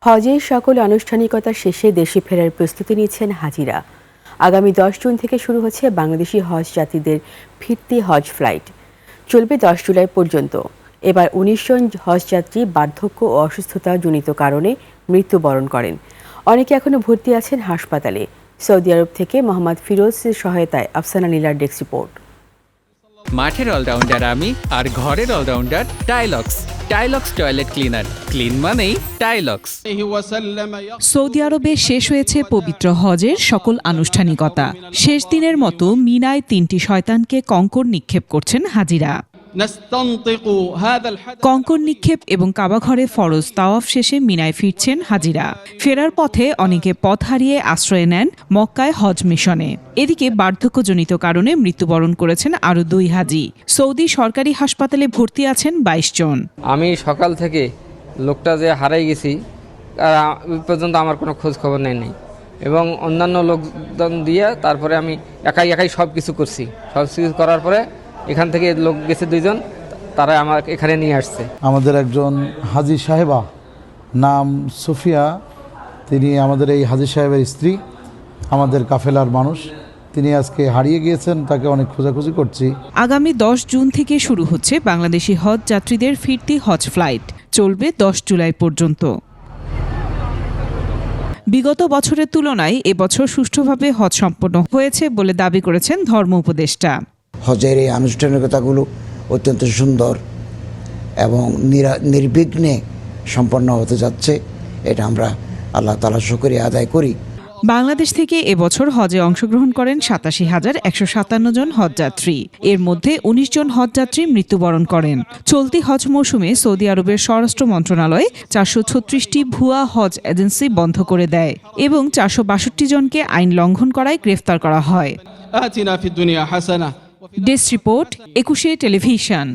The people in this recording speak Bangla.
হজের সকল আনুষ্ঠানিকতা শেষে দেশে ফেরার প্রস্তুতি নিচ্ছেন হাজিরা। আগামী 10 জুন থেকে শুরু হচ্ছে বাংলাদেশি হজ যাত্রীদের ফিরতি হজ ফ্লাইট। চলবে 10 জুলাই পর্যন্ত। এবার 19 জন হজযাত্রী বার্ধক্য ও অসুস্থতাজনিত কারণে মৃত্যুবরণ করেন। অনেকে এখনো ভর্তি আছেন হাসপাতালে। সৌদি আরব থেকে মোহাম্মদ ফিরোজের সহায়তায় আফসানা নীলার ডেস্ক রিপোর্ট। মাঠের অলরাউন্ডার আমি, আর ঘরের allrounder Tilex. Tilex toilet cleaner, clean মানেই টাইলক্স। সৌদি আরবে শেষ হয়েছে পবিত্র হজের সকল আনুষ্ঠানিকতা। শেষ দিনের মতো মিনায় 3টি শয়তানকে কঙ্কর নিক্ষেপ করছেন হাজিরা। কঙ্কর নিক্ষেপ এবং কাবাঘরে ফরজ তাওয়াফ শেষে মিনায় ফিরছেন হাজিরা। ফেরার পথে অনেকে পথ হারিয়ে আশ্রয় নেন মক্কায় হজ মিশনে। এদিকে বার্ধক্যজনিত কারণে মৃত্যুবরণ করেছেন আরও 2 হাজি। সৌদি সরকারি হাসপাতালে ভর্তি আছেন 22 জন। আমি সকাল থেকে লোকটা যে হারাই গেছি ওই পর্যন্ত আমার কোনো খোঁজ খবর নেই এবং অন্যান্য লোকজন দিয়ে তারপরে আমি একাই সব কিছু করছি। সব কিছু করার পরে এখান থেকে লোক গেছে 2 জন, তারা আমার এখানে নিয়ে আসছে। আমাদের একজন হাজি সাহেবা নাম সুফিয়া, তিনি আমাদের এই হাজি সাহেবের স্ত্রী, আমাদের কাফেলার মানুষ। তিনি আজকে হারিয়ে গিয়েছেন, তাকে অনেক খোঁজাখুঁজি করছি। আগামী 10 জুন থেকে শুরু হচ্ছে বাংলাদেশি হজ যাত্রীদের ফিরতি হজ ফ্লাইট। চলবে 10 জুলাই পর্যন্ত। বিগত বছরের তুলনায় এবছর সুষ্ঠুভাবে হজ সম্পন্ন হয়েছে বলে দাবি করেছেন ধর্ম উপদেষ্টা। হজের এই আনুষ্ঠানিকতাগুলো অত্যন্ত সুন্দর এবং নির্বিঘ্নে সম্পন্ন হতে যাচ্ছে। এটা আমরা আল্লাহ তাআলার শুকরিয়া আদায় করি। বাংলাদেশ থেকে এবছর হজে অংশগ্রহণ করেন ৮৭,১৫৭ জন হজযাত্রী। এর মধ্যে ১৯ জন হজযাত্রী মৃত্যুবরণ করেন। চলতি হজ মৌসুমে সৌদি আরবের স্বরাষ্ট্র মন্ত্রণালয় 436টি ভুয়া হজ এজেন্সি বন্ধ করে দেয় এবং 462 জনকে আইন লঙ্ঘন করায় গ্রেফতার করা হয়। Desk report, 21 television.